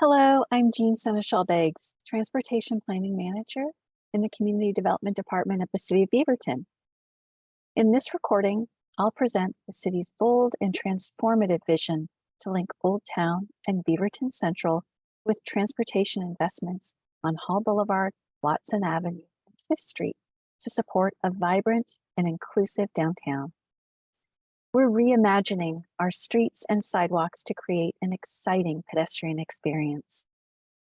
Hello, I'm Jean Seneschal-Beggs, Transportation Planning Manager in the Community Development Department at the City of Beaverton. In this recording, I'll present the city's bold and transformative vision to link Old Town and Beaverton Central with transportation investments on Hall Boulevard, Watson Avenue, and 5th Street to support a vibrant and inclusive downtown. We're reimagining our streets and sidewalks to create an exciting pedestrian experience.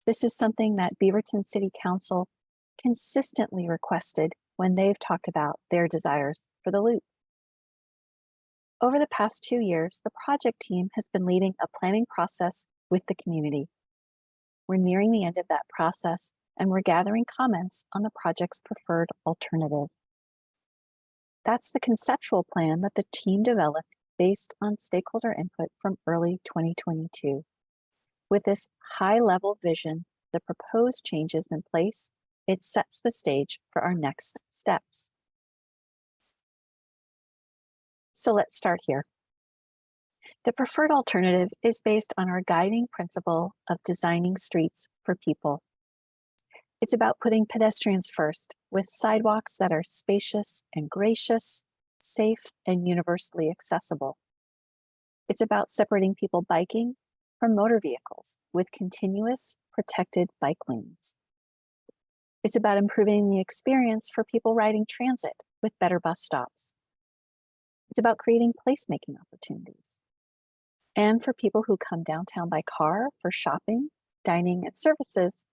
This is something that Beaverton City Council consistently requested when they've talked about their desires for the loop. Over the past 2 years, the project team has been leading a planning process with the community. We're nearing the end of that process, and we're gathering comments on the project's preferred alternative. That's the conceptual plan that the team developed based on stakeholder input from early 2022. With this high-level vision, the proposed changes in place, it sets the stage for our next steps. So let's start here. The preferred alternative is based on our guiding principle of designing streets for people. It's about putting pedestrians first, with sidewalks that are spacious and gracious, safe and universally accessible. It's about separating people biking from motor vehicles with continuous protected bike lanes. It's about improving the experience for people riding transit with better bus stops. It's about creating placemaking opportunities. And for people who come downtown by car for shopping, dining, and services,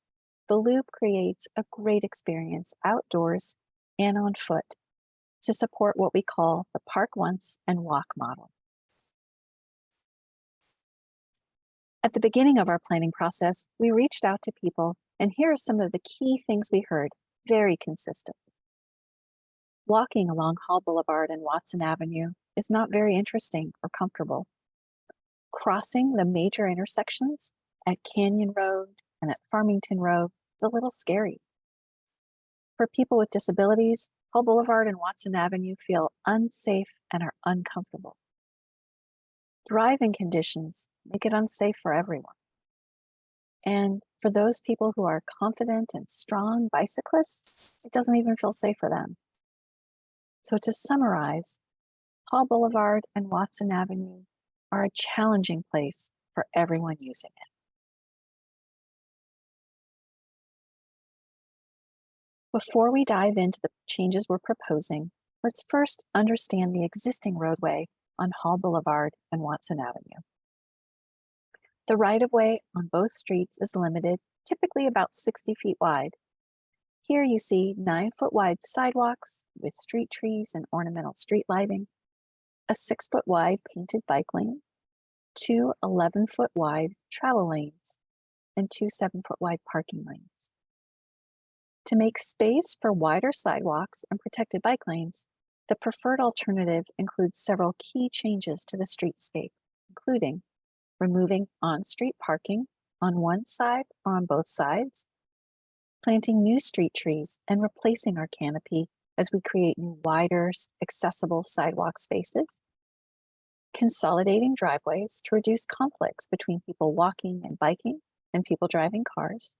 the loop creates a great experience outdoors and on foot to support what we call the park once and walk model. At the beginning of our planning process, we reached out to people, and here are some of the key things we heard very consistently. Walking along Hall Boulevard and Watson Avenue is not very interesting or comfortable. Crossing the major intersections at Canyon Road and at Farmington Road is a little scary. For people with disabilities, Hall Boulevard and Watson Avenue feel unsafe and are uncomfortable. Driving conditions make it unsafe for everyone. And for those people who are confident and strong bicyclists, it doesn't even feel safe for them. So to summarize, Hall Boulevard and Watson Avenue are a challenging place for everyone using it. Before we dive into the changes we're proposing, let's first understand the existing roadway on Hall Boulevard and Watson Avenue. The right-of-way on both streets is limited, typically about 60 feet wide. Here you see 9-foot wide sidewalks with street trees and ornamental street lighting, a 6-foot wide painted bike lane, 2 11-foot wide travel lanes, and 2 7-foot wide parking lanes. To make space for wider sidewalks and protected bike lanes, the preferred alternative includes several key changes to the streetscape, including removing on-street parking on one side or on both sides, planting new street trees and replacing our canopy as we create new wider, accessible sidewalk spaces, consolidating driveways to reduce conflicts between people walking and biking and people driving cars,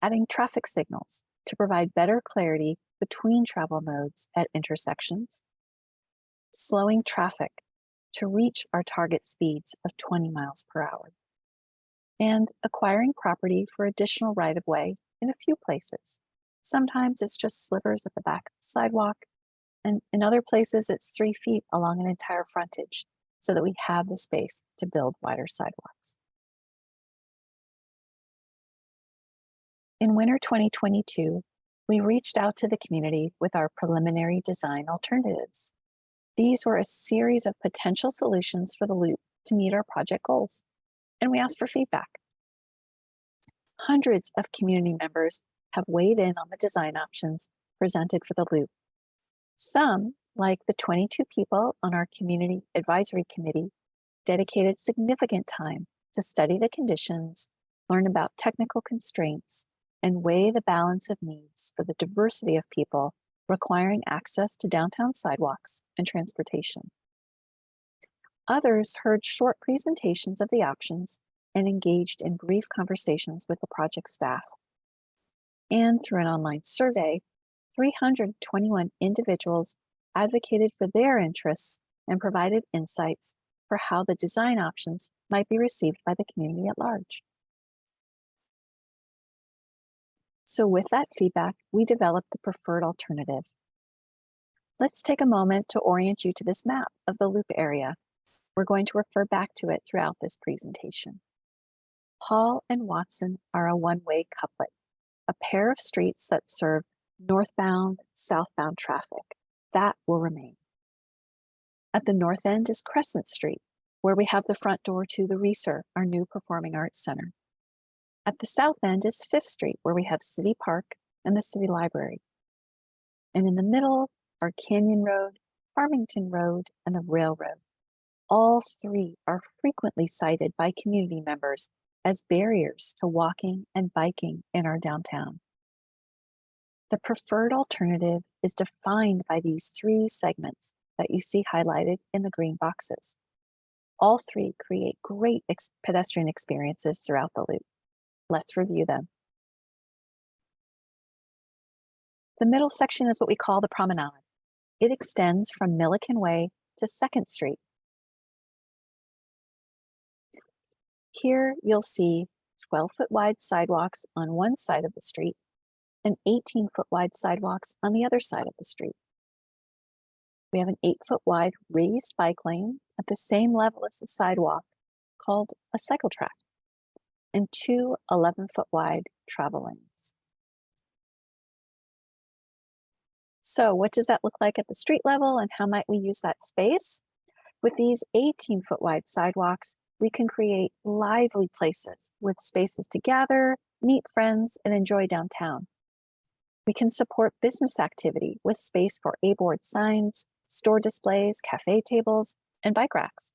adding traffic signals to provide better clarity between travel modes at intersections, slowing traffic to reach our target speeds of 20 miles per hour, and acquiring property for additional right-of-way in a few places. Sometimes it's just slivers at the back of the sidewalk, and in other places it's 3 feet along an entire frontage so that we have the space to build wider sidewalks. In winter 2022, we reached out to the community with our preliminary design alternatives. These were a series of potential solutions for the loop to meet our project goals, and we asked for feedback. Hundreds of community members have weighed in on the design options presented for the loop. Some, like the 22 people on our Community Advisory Committee, dedicated significant time to study the conditions, learn about technical constraints, and weigh the balance of needs for the diversity of people requiring access to downtown sidewalks and transportation. Others heard short presentations of the options and engaged in brief conversations with the project staff. And through an online survey, 321 individuals advocated for their interests and provided insights for how the design options might be received by the community at large. So with that feedback, we developed the preferred alternative. Let's take a moment to orient you to this map of the loop area. We're going to refer back to it throughout this presentation. Hall and Watson are a one-way couplet, a pair of streets that serve northbound, southbound traffic. That will remain. At the north end is Crescent Street, where we have the front door to the Reeser, our new performing arts center. At the south end is Fifth Street, where we have City Park and the City Library. And in the middle are Canyon Road, Farmington Road, and the Railroad. All three are frequently cited by community members as barriers to walking and biking in our downtown. The preferred alternative is defined by these three segments that you see highlighted in the green boxes. All three create great pedestrian experiences throughout the loop. Let's review them. The middle section is what we call the promenade. It extends from Millikan Way to 2nd Street. Here you'll see 12-foot wide sidewalks on one side of the street and 18-foot wide sidewalks on the other side of the street. We have an 8-foot wide raised bike lane at the same level as the sidewalk called a cycle track, and two 11-foot wide travel lanes. So what does that look like at the street level, and how might we use that space? With these 18-foot wide sidewalks, we can create lively places with spaces to gather, meet friends, and enjoy downtown. We can support business activity with space for A-board signs, store displays, cafe tables, and bike racks.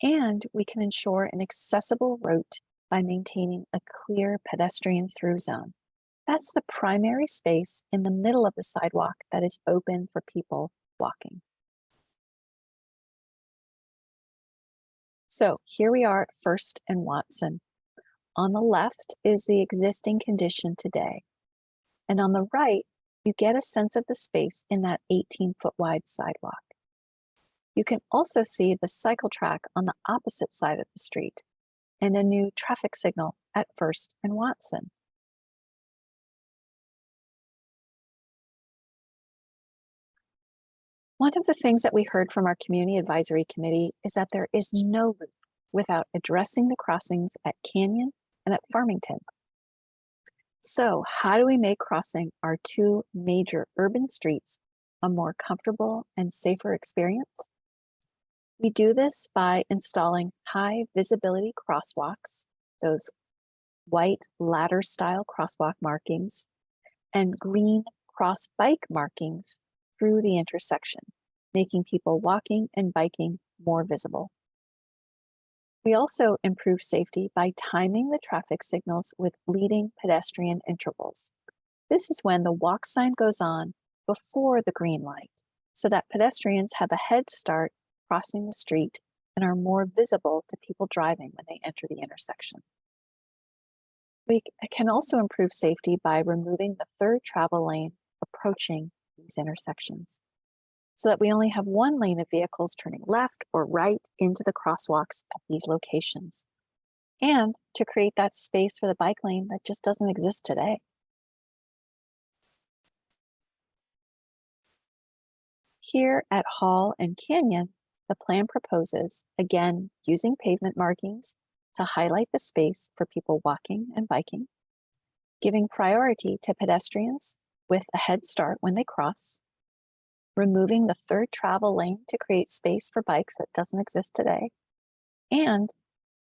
And we can ensure an accessible route by maintaining a clear pedestrian through zone. That's the primary space in the middle of the sidewalk that is open for people walking. So here we are at 1st and Watson. On the left is the existing condition today. And on the right, you get a sense of the space in that 18-foot wide sidewalk. You can also see the cycle track on the opposite side of the street and a new traffic signal at 1st and Watson. One of the things that we heard from our Community Advisory Committee is that there is no loop without addressing the crossings at Canyon and at Farmington. So how do we make crossing our two major urban streets a more comfortable and safer experience? We do this by installing high visibility crosswalks, those white ladder style crosswalk markings, and green cross bike markings through the intersection, making people walking and biking more visible. We also improve safety by timing the traffic signals with leading pedestrian intervals. This is when the walk sign goes on before the green light, so that pedestrians have a head start crossing the street and are more visible to people driving when they enter the intersection. We can also improve safety by removing the third travel lane approaching these intersections, so that we only have one lane of vehicles turning left or right into the crosswalks at these locations, and to create that space for the bike lane that just doesn't exist today. Here at Hall and Canyon, the plan proposes, again, using pavement markings to highlight the space for people walking and biking, giving priority to pedestrians with a head start when they cross, removing the third travel lane to create space for bikes that doesn't exist today, and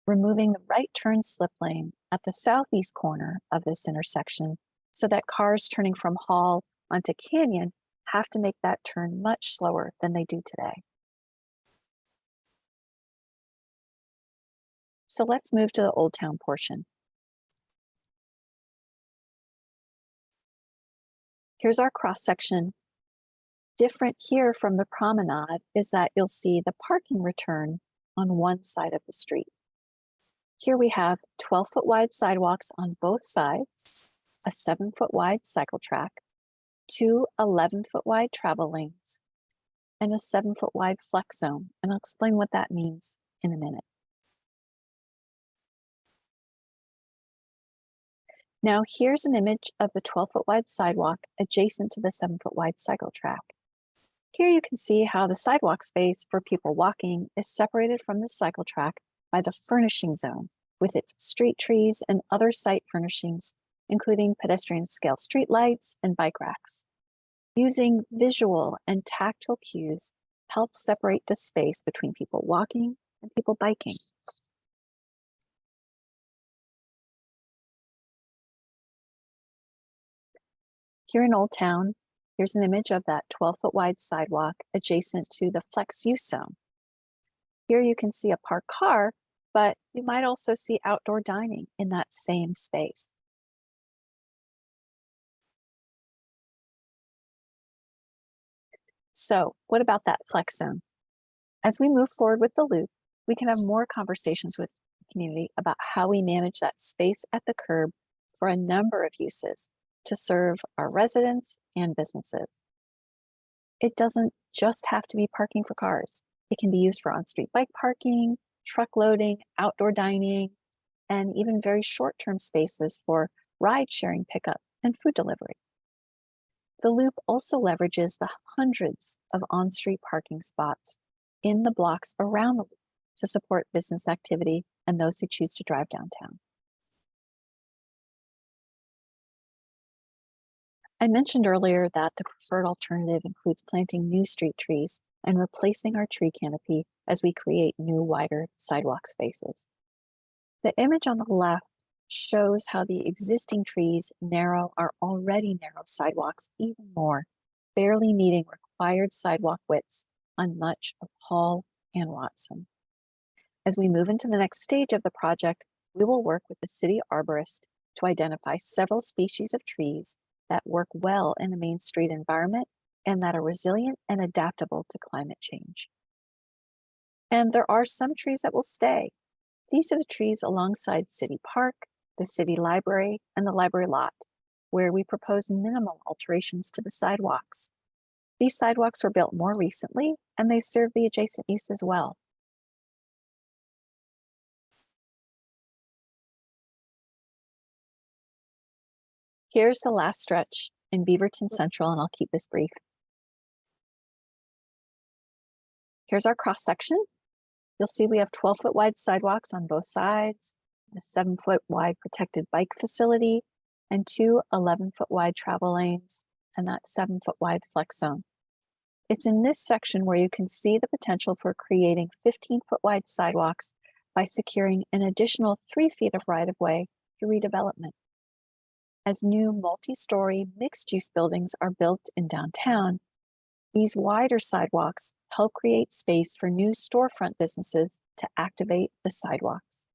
removing the right turn slip lane at the southeast corner of this intersection so that cars turning from Hall onto Canyon have to make that turn much slower than they do today. So let's move to the Old Town portion. Here's our cross section. Different here from the promenade is that you'll see the parking return on one side of the street. Here we have 12-foot wide sidewalks on both sides, a 7-foot wide cycle track, 2 11-foot wide travel lanes, and a 7-foot wide flex zone. And I'll explain what that means in a minute. Now here's an image of the 12-foot wide sidewalk adjacent to the 7-foot wide cycle track. Here you can see how the sidewalk space for people walking is separated from the cycle track by the furnishing zone with its street trees and other site furnishings, including pedestrian scale street lights and bike racks. Using visual and tactile cues helps separate the space between people walking and people biking. Here in Old Town, here's an image of that 12-foot wide sidewalk adjacent to the flex use zone. Here you can see a parked car, but you might also see outdoor dining in that same space. So what about that flex zone? As we move forward with the loop, we can have more conversations with the community about how we manage that space at the curb for a number of uses to serve our residents and businesses. It doesn't just have to be parking for cars. It can be used for on-street bike parking, truck loading, outdoor dining, and even very short-term spaces for ride-sharing pickup and food delivery. The loop also leverages the hundreds of on-street parking spots in the blocks around the loop to support business activity and those who choose to drive downtown. I mentioned earlier that the preferred alternative includes planting new street trees and replacing our tree canopy as we create new, wider sidewalk spaces. The image on the left shows how the existing trees narrow our already narrow sidewalks even more, barely meeting required sidewalk widths on much of Hall and Watson. As we move into the next stage of the project, we will work with the city arborist to identify several species of trees that work well in a Main Street environment and that are resilient and adaptable to climate change. And there are some trees that will stay. These are the trees alongside City Park, the City Library, and the library lot, where we propose minimal alterations to the sidewalks. These sidewalks were built more recently, and they serve the adjacent use as well. Here's the last stretch in Beaverton Central, and I'll keep this brief. Here's our cross section. You'll see we have 12-foot wide sidewalks on both sides, a 7-foot wide protected bike facility, and 2 11-foot wide travel lanes, and that 7-foot wide flex zone. It's in this section where you can see the potential for creating 15-foot wide sidewalks by securing an additional 3 feet of right-of-way through redevelopment. As new multi-story mixed-use buildings are built in downtown, these wider sidewalks help create space for new storefront businesses to activate the sidewalks.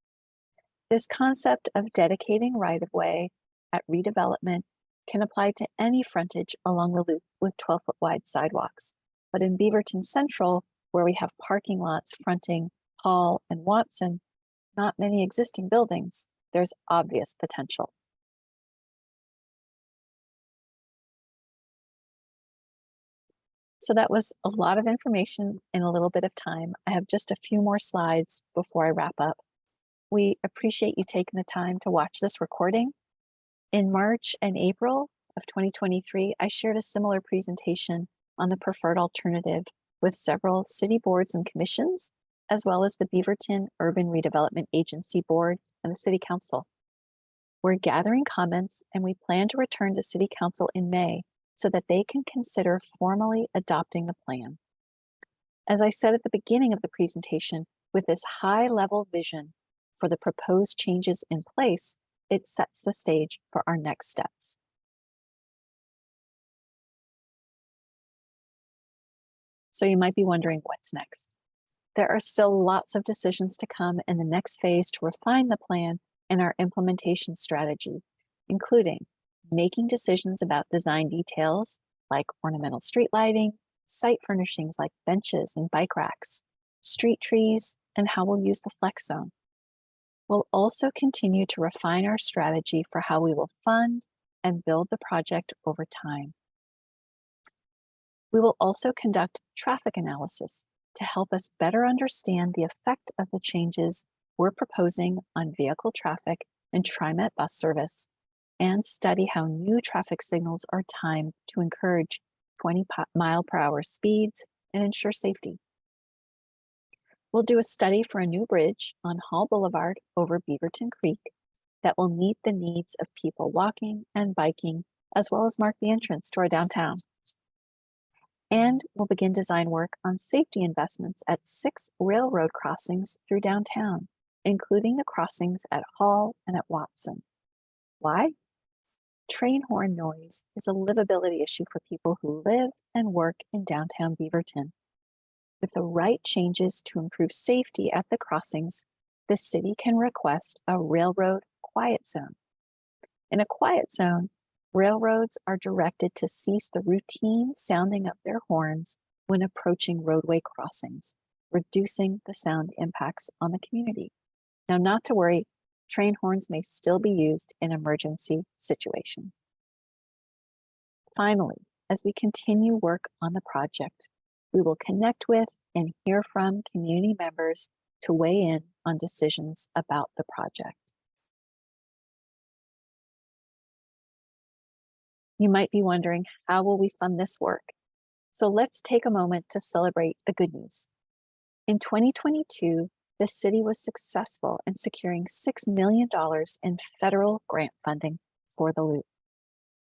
This concept of dedicating right-of-way at redevelopment can apply to any frontage along the loop with 12-foot wide sidewalks. But in Beaverton Central, where we have parking lots fronting Hall and Watson, not many existing buildings, there's obvious potential. So that was a lot of information in a little bit of time. I have just a few more slides before I wrap up. We appreciate you taking the time to watch this recording. In March and April of 2023, I shared a similar presentation on the preferred alternative with several city boards and commissions, as well as the Beaverton Urban Redevelopment Agency Board and the City Council. We're gathering comments, and we plan to return to City Council in May so that they can consider formally adopting the plan. As I said at the beginning of the presentation, with this high-level vision for the proposed changes in place, it sets the stage for our next steps. So you might be wondering what's next. There are still lots of decisions to come in the next phase to refine the plan and our implementation strategy, including making decisions about design details like ornamental street lighting, site furnishings like benches and bike racks, street trees, and how we'll use the flex zone. We'll also continue to refine our strategy for how we will fund and build the project over time. We will also conduct traffic analysis to help us better understand the effect of the changes we're proposing on vehicle traffic and TriMet bus service, and study how new traffic signals are timed to encourage 20-mile-per-hour speeds and ensure safety. We'll do a study for a new bridge on Hall Boulevard over Beaverton Creek that will meet the needs of people walking and biking, as well as mark the entrance to our downtown. And we'll begin design work on safety investments at 6 railroad crossings through downtown, including the crossings at Hall and at Watson. Why? Train horn noise is a livability issue for people who live and work in downtown Beaverton. With the right changes to improve safety at the crossings, the city can request a railroad quiet zone. In a quiet zone, railroads are directed to cease the routine sounding of their horns when approaching roadway crossings, reducing the sound impacts on the community. Now, not to worry, train horns may still be used in emergency situations. Finally, as we continue work on the project, we will connect with and hear from community members to weigh in on decisions about the project. You might be wondering, how will we fund this work? So let's take a moment to celebrate the good news. In 2022, the city was successful in securing $6 million in federal grant funding for the loop.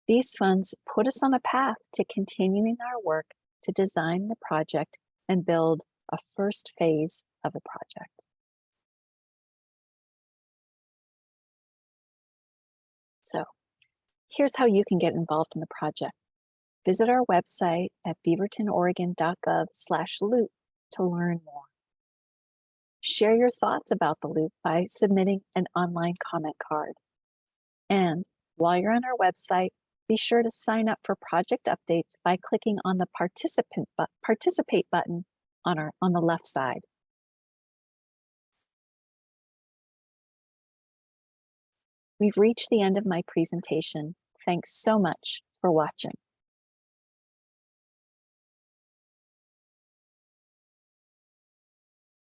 These funds put us on a path to continuing our work to design the project and build a first phase of the project. So here's how you can get involved in the project. Visit our website at beavertonoregon.gov/loop to learn more. Share your thoughts about the loop by submitting an online comment card. And while you're on our website, be sure to sign up for project updates by clicking on the participate button on the left side. We've reached the end of my presentation. Thanks so much for watching.